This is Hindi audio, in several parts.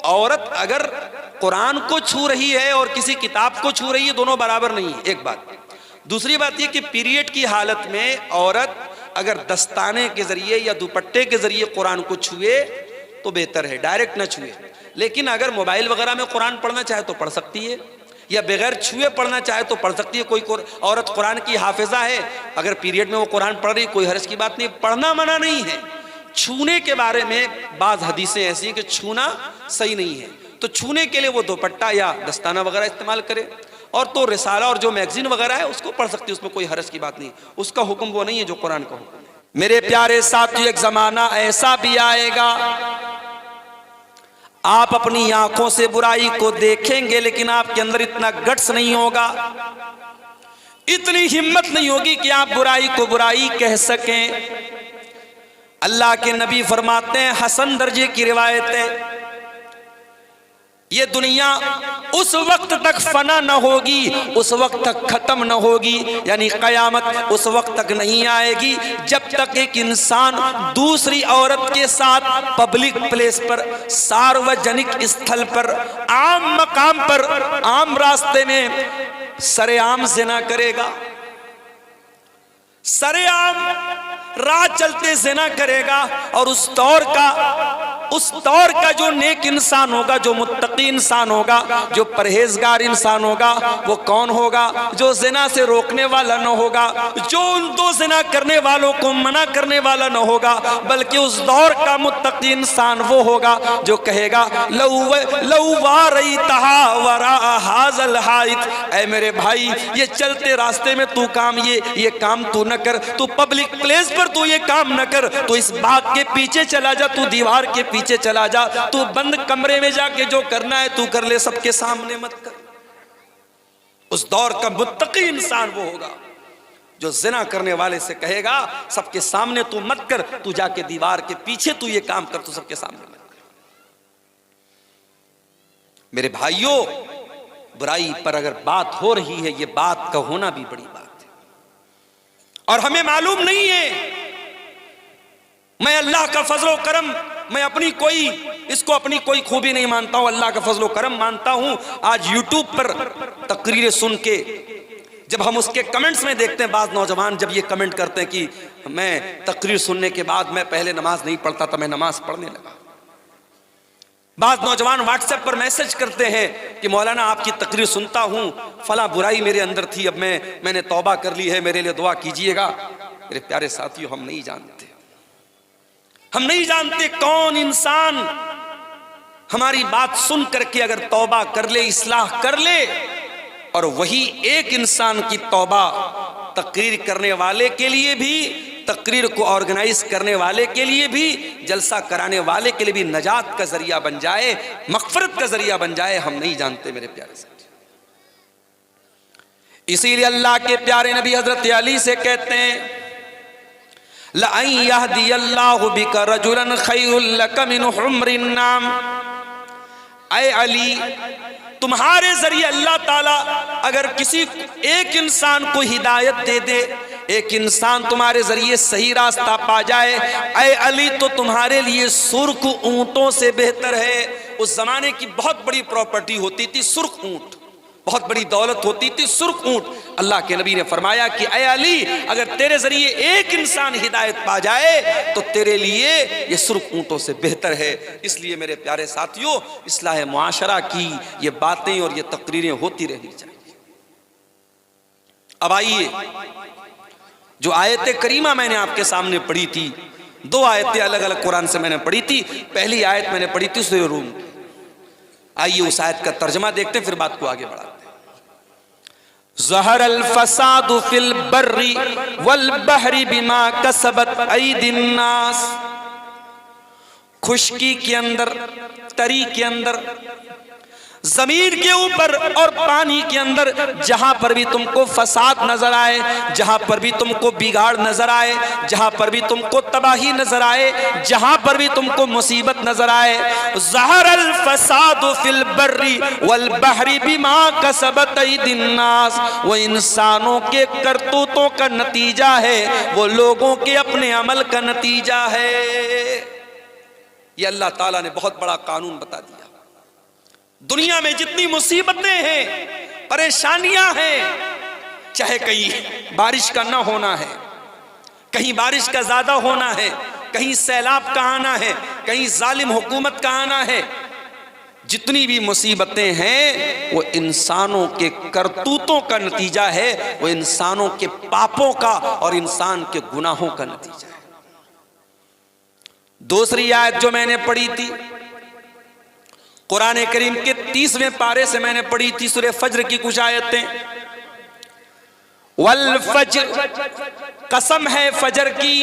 औरत अगर कुरान को छू रही है और किसी किताब को छू रही है, दोनों बराबर नहीं है, एक बात। दूसरी बात यह कि पीरियड की हालत में औरत अगर दस्ताने के जरिए या दुपट्टे के जरिए कुरान को छुए तो बेहतर है, डायरेक्ट ना छुए। लेकिन अगर मोबाइल वगैरह में कुरान पढ़ना चाहे तो पढ़ सकती है, या बगैर छुए पढ़ना चाहे तो पढ़ सकती है। कोई औरत कुरान की हाफिजा है, अगर पीरियड में वो कुरान पढ़ रही, कोई हर्ज की बात नहीं, पढ़ना मना नहीं है। छूने के बारे में बाज़ हदीसें ऐसी हैं कि छूना सही नहीं है, तो छूने के लिए वो दुपट्टा या दस्ताना वगैरह इस्तेमाल करे। और तो रिसाला और जो मैगजीन वगैरह है उसको पढ़ सकती है, उसमें कोई हर्ज की बात नहीं, उसका हुक्म वो नहीं है जो कुरान का हुक्म है। मेरे प्यारे साथियों, एक जमाना ऐसा भी आएगा आप अपनी आंखों से बुराई को देखेंगे लेकिन आपके अंदर इतना गट्स नहीं होगा, इतनी हिम्मत नहीं होगी कि आप बुराई को बुराई कह सकें। अल्लाह के नबी फरमाते हैं, हसन दर्जे की रिवायत है, ये दुनिया उस वक्त तक फना न होगी, उस वक्त तक खत्म न होगी, यानी कयामत उस वक्त तक नहीं आएगी जब तक एक इंसान दूसरी औरत के साथ पब्लिक प्लेस पर, सार्वजनिक स्थल पर, आम मकाम पर, आम रास्ते में सरेआम ज़िना करेगा, सरेआम राह चलते ज़िना करेगा। और उस दौर का जो नेक इंसान होगा, जो मुत्तकी इंसान होगा, जो परहेजगार इंसान होगा, वो कौन होगा? जो ज़िना से रोकने वाला न होगा, जो उन दो ज़िना करने वालों को मना करने वाला न होगा, बल्कि उस दौर का मुत्तकी इंसान वो होगा जो कहेगा ऐ मेरे भाई, ये चलते रास्ते में तू काम ये काम तू न कर, तू पब्लिक प्लेस पर तू ये काम न कर, तू इस बाग के पीछे चला जा, तू दीवार के पीछे चला जा, तू बंद कमरे में जाके जो करना है तू कर ले, सबके सामने मत कर। उस दौर का मुत्तकी इंसान वो होगा जो ज़िना करने वाले से कहेगा सबके सामने तू मत कर, तू जाके दीवार के पीछे तू ये काम कर, तू सबके सामने मत कर। मेरे भाइयों, बुराई पर अगर बात हो रही है, ये बात का होना भी बड़ी बात है। और हमें मालूम नहीं है, मैं अल्लाह का फजलो करम, मैं अपनी कोई खूबी नहीं मानता हूं, अल्लाह का फजलो करम मानता हूं। आज यूट्यूब पर तकरीरें सुन के जब हम उसके कमेंट्स में देखते हैं, बाज़ नौजवान जब ये कमेंट करते हैं कि मैं तकरीर सुनने के बाद मैं पहले नमाज नहीं पढ़ता था, मैं नमाज पढ़ने लगा। बाज़ नौजवान व्हाट्सएप पर मैसेज करते हैं कि मौलाना आपकी तकरीर सुनता हूं, फला बुराई मेरे अंदर थी, अब मैंने तौबा कर ली है, मेरे लिए दुआ कीजिएगा। मेरे प्यारे साथियों, हम नहीं जानते कौन इंसान हमारी बात सुन करके अगर तौबा कर ले, इस्लाह कर ले, और वही एक इंसान की तौबा तकरीर करने वाले के लिए भी, तकरीर को ऑर्गेनाइज करने वाले के लिए भी, जलसा कराने वाले के लिए भी नजात का जरिया बन जाए, मग़फ़िरत का जरिया बन जाए, हम नहीं जानते मेरे प्यारे साथी। इसीलिए अल्लाह के प्यारे नबी हजरत अली से कहते हैं, लअन यहदियल्लाहु बिका रजुलन खैरुल लक मिन हुम्रिन नाम। ऐ अली, तुम्हारे जरिए अल्लाह ताला अगर किसी एक इंसान को हिदायत दे दे, एक इंसान तुम्हारे जरिए सही रास्ता पा जाए, ऐ अली, तो तुम्हारे लिए सुर्ख ऊंटों से बेहतर है। उस जमाने की बहुत बड़ी प्रॉपर्टी होती थी सुर्ख ऊंट, बहुत बड़ी दौलत होती थी सुर्ख ऊंट। अल्लाह के नबी ने फरमाया कि ऐ अली, अगर तेरे जरिए एक इंसान हिदायत पा जाए तो तेरे लिए ये सुर्ख ऊंटों से बेहतर है। इसलिए मेरे प्यारे साथियों, इस्लाह मुआशरा की ये बातें और ये तकरीरें होती रहनी चाहिए। अब आइए, जो आयत करीमा मैंने आपके सामने पढ़ी थी, दो आयतें अलग अलग कुरान से मैंने पढ़ी थी। पहली आयत मैंने पढ़ी थी सूरह रूम की। आइए उस आयत का तर्जमा देखते हैं, फिर बात को आगे बढ़ाते हैं। ज़हरल फसादु फिल बर्रि वल बहरी बिमा कसबत ऐदिन नास। खुश्की के अंदर, तरी के अंदर, जमीन के ऊपर और पानी के अंदर, जहां पर भी तुमको फसाद नजर आए, जहां पर भी तुमको बिगाड़ नजर आए, जहां पर भी तुमको तबाही नजर आए, जहां पर भी तुमको मुसीबत नजर आए, ज़हरल फसादु फिल बर्रि वल बहरी बिमा कसबत ऐदिन नास, वो इंसानों के करतूतों का नतीजा है, वो लोगों के अपने अमल का नतीजा है। ये अल्लाह ताला ने बहुत बड़ा कानून बता दिया। दुनिया में जितनी मुसीबतें हैं, परेशानियां हैं, चाहे कहीं बारिश का ना होना है, कहीं बारिश का ज्यादा होना है, कहीं सैलाब का आना है, कहीं जालिम हुकूमत का आना है, जितनी भी मुसीबतें हैं वो इंसानों के करतूतों का नतीजा है, वो इंसानों के पापों का और इंसान के गुनाहों का नतीजा है। दूसरी आयत जो मैंने पढ़ी थी कुरान करीम के 30वें पारे से मैंने पढ़ी थी, सूरह फज्र की कुछ आयतें। वल फज्र, कसम है फजर की,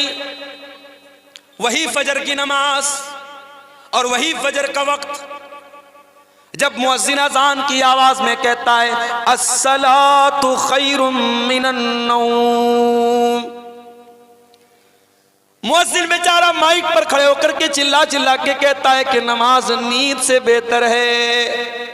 वही फजर की नमाज और वही फजर का वक्त जब मुअज्जिन अज़ान की आवाज में कहता है अस्सलातु खैरुम मिनन नौम, मुअज्जिन बेचारा माइक पर खड़े होकर के चिल्ला चिल्ला के कहता है कि नमाज नींद से बेहतर है,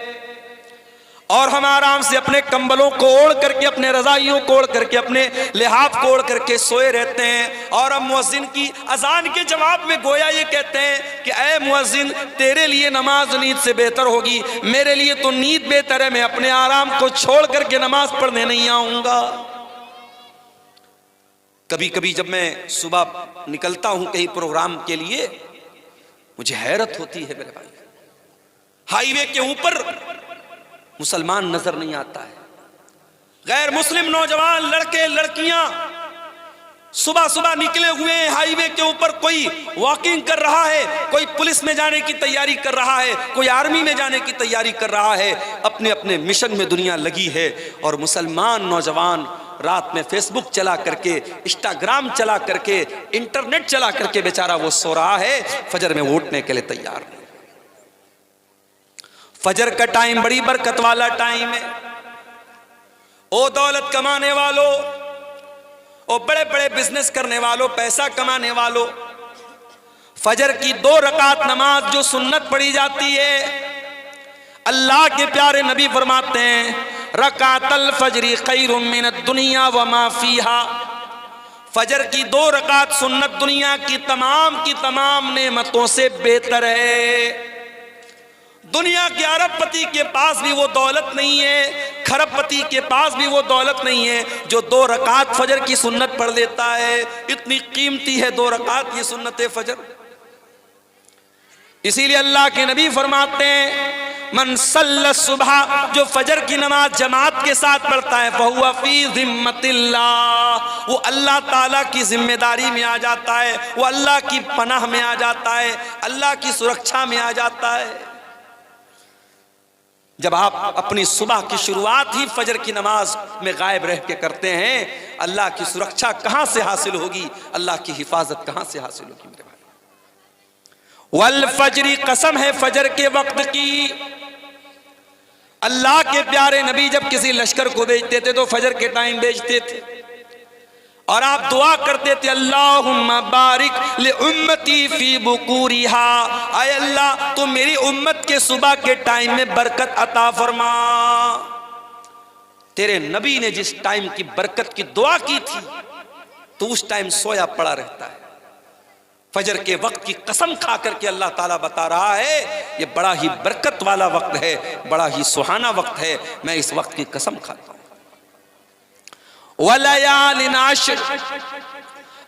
और हम आराम से अपने कंबलों को ओढ़ करके, अपने रजाइयों को ओढ़ करके, अपने लिहाफ को ओढ़ करके सोए रहते हैं। और हम मुअज्जिन की अजान के जवाब में गोया ये कहते हैं कि ऐ मुअज्जिन, तेरे लिए नमाज नींद से बेहतर होगी, मेरे लिए तो नींद बेहतर है, मैं अपने आराम को छोड़ करके नमाज पढ़ने नहीं आऊंगा। कभी कभी जब मैं सुबह निकलता हूं कहीं प्रोग्राम के लिए, मुझे हैरत होती है मेरे भाई, हाईवे के ऊपर मुसलमान नजर नहीं आता है, गैर मुस्लिम नौजवान लड़के लड़कियां सुबह सुबह निकले हुए हैं हाईवे के ऊपर, कोई वॉकिंग कर रहा है, कोई पुलिस में जाने की तैयारी कर रहा है, कोई आर्मी में जाने की तैयारी कर रहा है, अपने अपने मिशन में दुनिया लगी है। और मुसलमान नौजवान रात में फेसबुक चला करके, इंस्टाग्राम चला करके, इंटरनेट चला करके बेचारा वो सो रहा है, फजर में उठने के लिए तैयार नहीं। फजर का टाइम बड़ी बरकत वाला टाइम है। ओ दौलत कमाने वालों, ओ बड़े बड़े बिजनेस करने वालों, पैसा कमाने वालों, फजर की 2 रकात नमाज जो सुन्नत पढ़ी जाती है, अल्लाह के प्यारे नबी फरमाते हैं रकातल फजरी खैरुम मिनद दुनिया व मा फीहा, फजर की 2 रकात सुन्नत दुनिया की तमाम नेमतों से बेहतर है। दुनिया के अरबपति के पास भी वो दौलत नहीं है, खरबपति के पास भी वो दौलत नहीं है जो 2 रकात फजर की सुन्नत पढ़ लेता है। इतनी कीमती है 2 रकात ये सुन्नत फजर। इसीलिए अल्लाह के नबी फरमाते हैं मन सल्ला सुबह, जो फजर की नमाज जमात के साथ पढ़ता है, फहुवा फी ज़िम्मतिल्लाह, वो अल्लाह ताला की जिम्मेदारी में आ जाता है, वो अल्लाह की पनाह में आ जाता है, अल्लाह की सुरक्षा में आ जाता है। जब आप अपनी सुबह की शुरुआत ही फजर की नमाज में गायब रह के करते हैं, अल्लाह की सुरक्षा कहां से हासिल होगी, अल्लाह की हिफाजत कहां से हासिल होगी मेरे भाई। वल फजरी, कसम है फजर के वक्त की। अल्लाह के प्यारे नबी जब किसी लश्कर को भेजते थे तो फजर के टाइम भेजते थे और आप दुआ करते थे अल्लाहुम्मा बारिक li उम्मती फी बुकूरिहा, आय अल्लाह तो मेरी उम्मत के सुबह के टाइम में बरकत अता फरमा। तेरे नबी ने जिस टाइम की बरकत की दुआ की थी तो उस टाइम सोया पड़ा रहता है। फजर के वक्त की कसम खा करके अल्लाह ताला बता रहा है ये बड़ा ही बरकत वाला वक्त है, बड़ा ही सुहाना वक्त है, मैं इस वक्त की कसम खाता हूं। वलयालिन आश्र,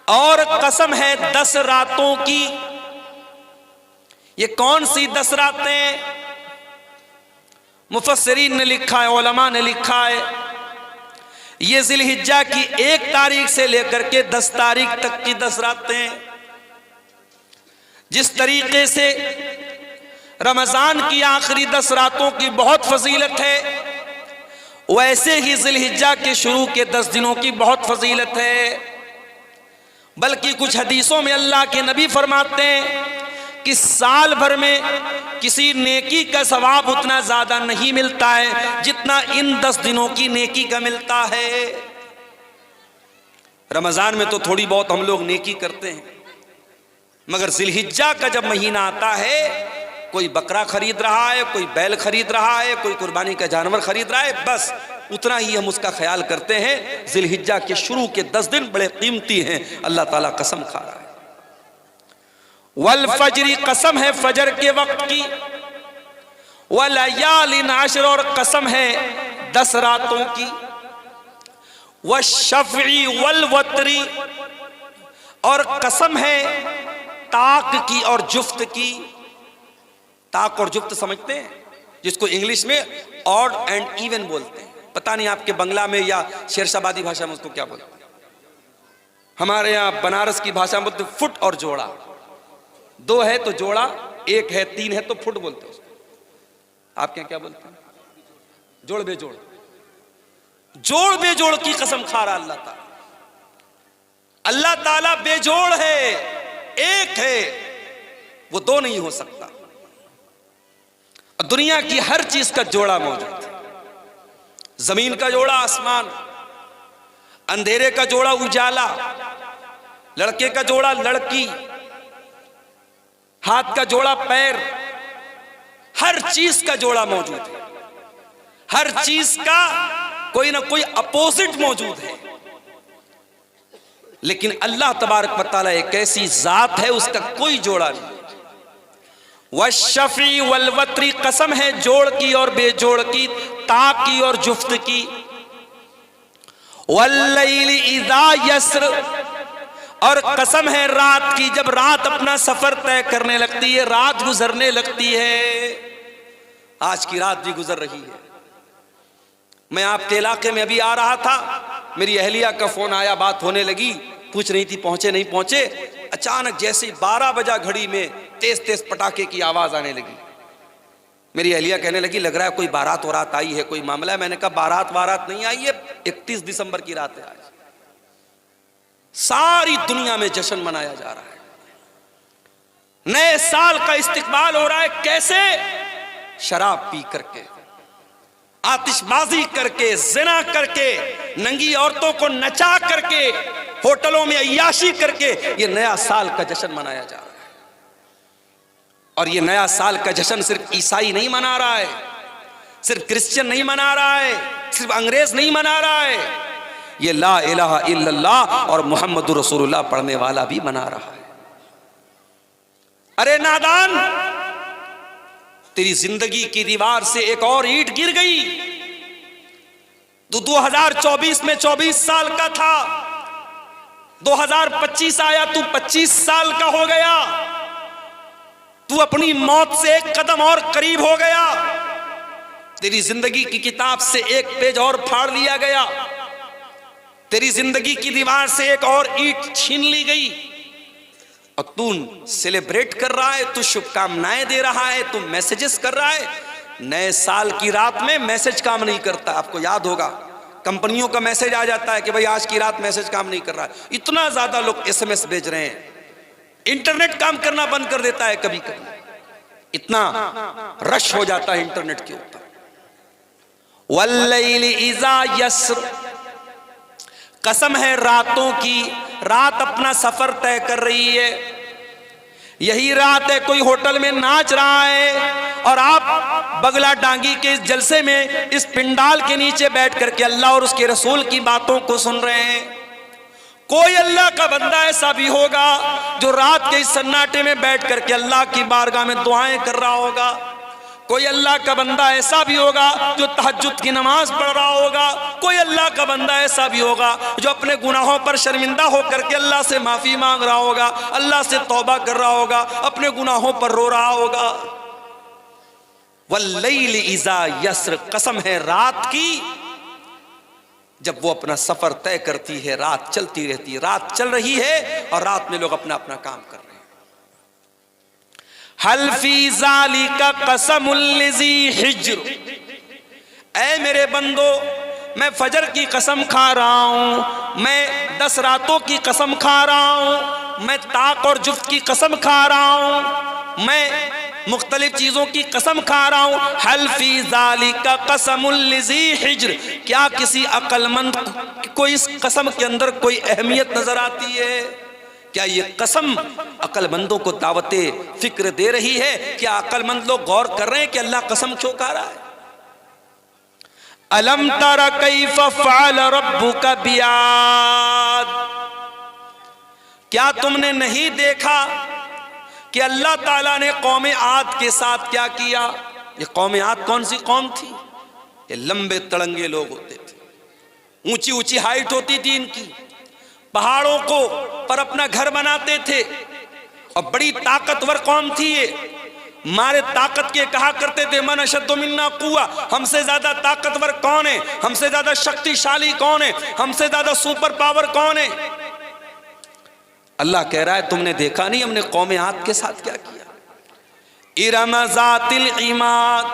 और कसम है 10 रातों की। ये कौन सी 10 रातें? मुफस्सिरीन ने लिखा है, उलमा ने लिखा है, ये ज़िलहिज्जा की 1 तारीख से लेकर के 10 तारीख तक की 10 रातें। जिस तरीके से रमजान की आखिरी 10 रातों की बहुत फजीलत है, वैसे ही ज़िलहिज्जा के शुरू के 10 दिनों की बहुत फजीलत है। बल्कि कुछ हदीसों में अल्लाह के नबी फरमाते हैं कि साल भर में किसी नेकी का सवाब उतना ज्यादा नहीं मिलता है जितना इन 10 दिनों की नेकी का मिलता है। रमजान में तो थोड़ी बहुत हम लोग नेकी करते हैं, मगर ज़िलहिज्जा का जब महीना आता है, कोई बकरा खरीद रहा है, कोई बैल खरीद रहा है, कोई कुर्बानी का जानवर खरीद रहा है, बस उतना ही हम उसका ख्याल करते हैं। ज़िलहिज्जा के शुरू के 10 दिन बड़े कीमती हैं, अल्लाह ताला कसम खा रहा है। वल फजरी, कसम है फजर के वक्त की। वलयालिन अश्र, और कसम है 10 रातों की, वश्शफ़ी वल वत्री, और कसम है ताक की और जुफ्त की। ताक और जुफ्त समझते हैं, जिसको इंग्लिश में ऑड एंड इवन बोलते हैं। पता नहीं आपके बंगला में या शेरशाबादी भाषा में उसको क्या बोलते हैं। हमारे यहाँ बनारस की भाषा में बोलते फुट और जोड़ा। 2 है तो जोड़ा, 1 है 3 है तो फुट बोलते हैं उसको। आपके यहाँ क्या बोलते हैं? जोड़ बेजोड़। जोड़ बेजोड़ की कसम खा रहा अल्लाह ताला। अल्लाह ताला बेजोड़ है, एक है, वो 2 नहीं हो सकता। दुनिया की हर चीज का जोड़ा मौजूद है। जमीन का जोड़ा आसमान, अंधेरे का जोड़ा उजाला, लड़के का जोड़ा लड़की, हाथ का जोड़ा पैर, हर चीज का जोड़ा मौजूद है। हर चीज का कोई ना कोई अपोजिट मौजूद है। लेकिन अल्लाह तबारक व तआला एक ऐसी जात है, उसका कोई जोड़ा नहीं। वश्शफ़ी वल वत्री, कसम है जोड़ की और बेजोड़ की, ताक की और जुफ्त की। वल्लैलि इज़ा यस्र, और कसम है रात की, जब रात अपना सफर तय करने लगती है, रात गुजरने लगती है। आज की रात भी गुजर रही है। मैं आपके इलाके में अभी आ रहा था, मेरी अहलिया का फोन आया, बात होने लगी, पूछ रही थी पहुंचे नहीं पहुंचे। अचानक जैसे 12 बजा घड़ी में तेज तेज पटाखे की आवाज आने लगी। मेरी अहलिया कहने लगी लग रहा है कोई बारात वारात आई है, कोई मामला है। मैंने कहा बारात वारात नहीं आई है, 31 दिसंबर की रात है आज। सारी दुनिया में जश्न मनाया जा रहा है, नए साल का इस्तिकबाल हो रहा है। कैसे? शराब पी करके, आतिशबाजी करके, जिना करके, नंगी औरतों को नचा करके, होटलों में अय्याशी करके ये नया साल का जश्न मनाया जा रहा है। और ये नया साल का जश्न सिर्फ ईसाई नहीं मना रहा है, सिर्फ क्रिश्चियन नहीं मना रहा है, सिर्फ अंग्रेज नहीं मना रहा है, ये ला इलाहा इल्लल्लाह और मुहम्मदुर रसूलुल्लाह पढ़ने वाला भी मना रहा है। अरे नादान, तेरी जिंदगी की दीवार से एक और ईंट गिर गई। तू 2024 में 24 साल का था, 2025 आया, तू 25 साल का हो गया। तू अपनी मौत से एक कदम और करीब हो गया। तेरी जिंदगी की किताब से एक पेज और फाड़ लिया गया। तेरी जिंदगी की दीवार से एक और ईंट छीन ली गई और तू सेलिब्रेट कर रहा है, तू शुभकामनाएं दे रहा है, तू मैसेजेस कर रहा है। नए साल की रात में मैसेज काम नहीं करता। आपको याद होगा, कंपनियों का मैसेज आ जाता है कि भाई आज की रात मैसेज काम नहीं कर रहा है। इतना ज्यादा लोग एसएमएस भेज रहे हैं, इंटरनेट काम करना बंद कर देता है कभी कभी, इतना रश हो जाता है इंटरनेट के ऊपर। वल्लैलि इज़ा यस्र, कसम है रातों की, रात अपना सफर तय कर रही है। यही रात है कोई होटल में नाच रहा है और आप बगला डांगी के इस जलसे में, इस पिंडाल के नीचे बैठ करके अल्लाह और उसके रसूल की बातों को सुन रहे हैं। कोई अल्लाह का बंदा ऐसा भी होगा जो रात के इस सन्नाटे में बैठ करके अल्लाह की बारगाह में दुआएं कर रहा होगा। कोई अल्लाह का बंदा ऐसा भी होगा जो तहज्जुद की नमाज पढ़ रहा होगा। कोई अल्लाह का बंदा ऐसा भी होगा जो अपने गुनाहों पर शर्मिंदा होकर के अल्लाह से माफी मांग रहा होगा, अल्लाह से तौबा कर रहा होगा, अपने गुनाहों पर रो रहा होगा। वल्लैलि इज़ा यस्र, कसम है रात की जब वो अपना सफर तय करती है। रात चलती रहती है, रात चल रही है और रात में लोग अपना अपना काम कर रहे हैं। हल फी ज़ालिका क़समुल लिज़ी हिज्र, ऐ मेरे बंदो मैं फजर की कसम खा रहा हूं, मैं 10 रातों की कसम खा रहा हूं, मैं ताक और जुफ्त की कसम खा रहा हूं, मैं मुख्तलिफ चीजों की कसम खा रहा हूं। हल फी ज़ालिका क़समुल लिज़ी हिज्र, क्या किसी अक्लमंद को इस कसम के अंदर कोई अहमियत नजर आती है? क्या ये कसम अक्लमंदों को दावते फिक्र दे रही है? क्या अक्लमंद लोग गौर कर रहे हैं कि अल्लाह कसम क्यों खा रहा है? अलम तरा कैफ़ फ़अल रब्बुका बिआद, क्या तुमने नहीं देखा कि अल्लाह ताला ने कौम आद के साथ क्या किया? ये कौम आद कौन सी कौम थी? ये लंबे तड़ंगे लोग होते थे, ऊंची ऊंची हाइट होती थी इनकी, पहाड़ों को पर अपना घर बनाते थे और बड़ी ताकतवर कौम थी ये। मारे ताकत के कहा करते थे मन अशद्दु मिन्ना कुव्वा, हमसे ज्यादा ताकतवर कौन है, हमसे ज्यादा शक्तिशाली कौन है, हमसे ज्यादा सुपर पावर कौन है। अल्लाह कह रहा है तुमने देखा नहीं हमने कौम आद के साथ क्या किया। इरम ज़ातिल इमाद,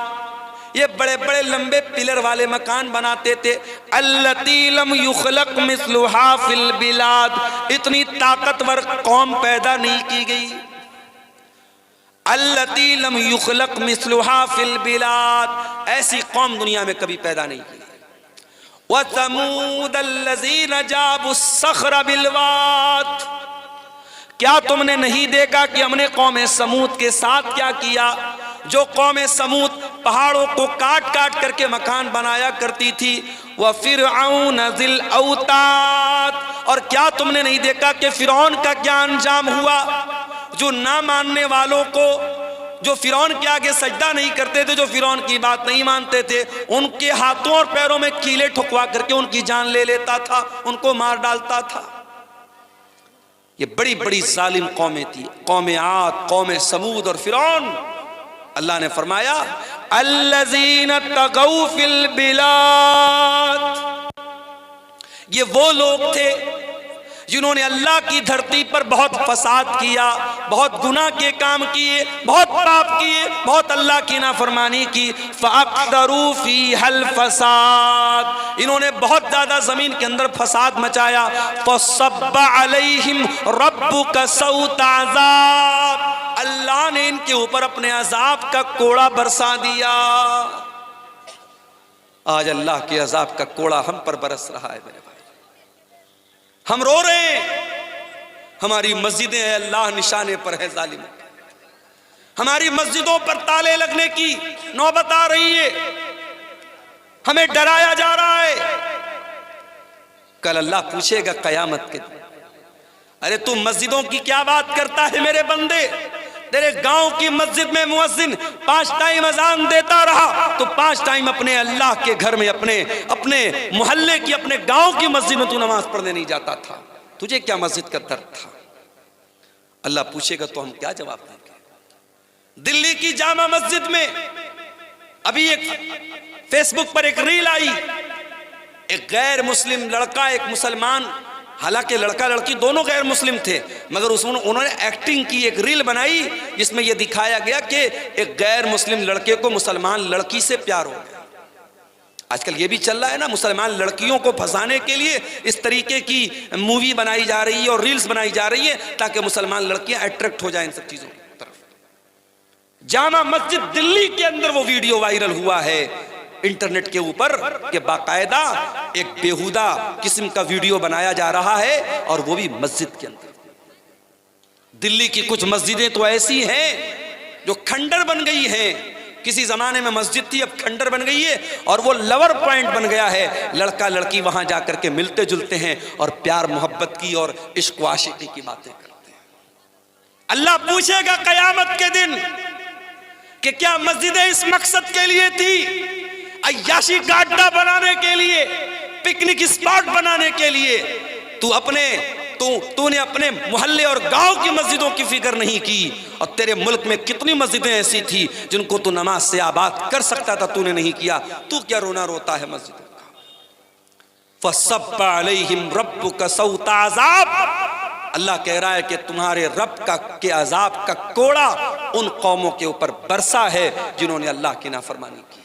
ये बड़े बड़े लंबे पिलर वाले मकान बनाते थे। अल्लती लम युखलक मिस्लुहा फिल बिलाद, इतनी ताकतवर कौम पैदा नहीं की गई। अल्लती लम युखलक मिस्लुहा फिल बिलाद, ऐसी कौम दुनिया में कभी पैदा नहीं की। व समूद अल्लज़ीना जाबुस सख्र बिल वाद, क्या तुमने नहीं देखा कि हमने कौम समूद के साथ क्या किया? जो कौम समूद पहाड़ों को काट काट करके मकान बनाया करती थी। वह फिरऔन ज़िल औताद, और क्या तुमने नहीं देखा कि फिरौन का क्या अंजाम हुआ? जो ना मानने वालों को, जो फिरौन के आगे सजदा नहीं करते थे, जो फिरौन की बात नहीं मानते थे, उनके हाथों और पैरों में कीले ठुकवा करके उनकी जान ले लेता था, उनको मार डालता था। ये बड़ी बड़ी जालिम कौमें थी, कौम आद, कौम समूद और फिरौन। अल्लाह ने फरमाया अल्लज़ीना तगौ फिल बिलाद, ये वो लोग थे जिन्होंने अल्लाह की धरती पर बहुत फसाद किया, बहुत गुनाह के काम किए, बहुत पाप किए, बहुत अल्लाह की नाफरमानी की। फ़अक़दरू फ़ीहल फ़साद, इन्होंने बहुत ज़्यादा ज़मीन के अंदर फसाद मचाया। फ़सब्ब अलैहिम रब्बुका सौत अज़ाब, अल्लाह ने इनके ऊपर अपने अज़ाब का कोड़ा बरसा दिया। आज अल्लाह के अज़ाब का कोड़ा हम पर बरस रहा है मेरे भाई, हम रो रहे हैं। हमारी मस्जिदें अल्लाह निशाने पर है जालिमों, हमारी मस्जिदों पर ताले लगने की नौबत आ रही है, हमें डराया जा रहा है। कल अल्लाह पूछेगा कयामत के दिन, अरे तू मस्जिदों की क्या बात करता है मेरे बंदे? तेरे गांव की मस्जिद में मुअज्जिन 5 टाइम अजान देता रहा, तो 5 टाइम अपने अल्लाह के घर में, अपने मोहल्ले की, अपने गांव की मस्जिद में तू नमाज पढ़ने नहीं जाता था। तुझे क्या मस्जिद का दर्द था? अल्लाह पूछेगा तो हम क्या जवाब देंगे? दिल्ली की जामा मस्जिद में अभी एक फेसबुक पर एक रील आई, एक गैर मुस्लिम लड़का, एक मुसलमान, हालांकि लड़का लड़की दोनों गैर मुस्लिम थे, मगर उसमें उन्होंने एक्टिंग की, एक रील बनाई जिसमें यह दिखाया गया कि एक गैर मुस्लिम लड़के को मुसलमान लड़की से प्यार हो गया। आजकल ये भी चल रहा है ना, मुसलमान लड़कियों को फंसाने के लिए इस तरीके की मूवी बनाई जा रही है और रील्स बनाई जा रही है ताकि मुसलमान लड़कियां अट्रैक्ट हो जाएं इन सब चीजों की तरफ। जामा मस्जिद दिल्ली के अंदर वो वीडियो वायरल हुआ है इंटरनेट के ऊपर कि बाकायदा एक बेहुदा किस्म का वीडियो बनाया जा रहा है और वो भी मस्जिद के अंदर। दिल्ली की कुछ मस्जिदें तो ऐसी हैं जो खंडर बन गई हैं, किसी जमाने में मस्जिद थी, अब खंडर बन गई है और वो लवर पॉइंट बन गया है। लड़का लड़की वहां जाकर के मिलते जुलते हैं और प्यार मोहब्बत की और इश्क व आशिकी की बातें करते हैं। अल्लाह पूछेगा कयामत के दिन कि क्या मस्जिदें इस मकसद के लिए थी, अय्याशी गाड्डा बनाने के लिए, पिकनिक स्पॉट बनाने के लिए? तूने अपने मोहल्ले और गांव की मस्जिदों की फिक्र नहीं की, और तेरे मुल्क में कितनी मस्जिदें ऐसी थी जिनको तू नमाज से आबाद कर सकता था, तूने नहीं किया। तू क्या रोना रोता है मस्जिदों का? फसब्ब अलैहिम रब्बुका सौत अज़ाब, अल्लाह कह रहा है कि तुम्हारे रब का के अजाब का कोड़ा उन कौमों के ऊपर बरसा है जिन्होंने अल्लाह की नाफरमानी की।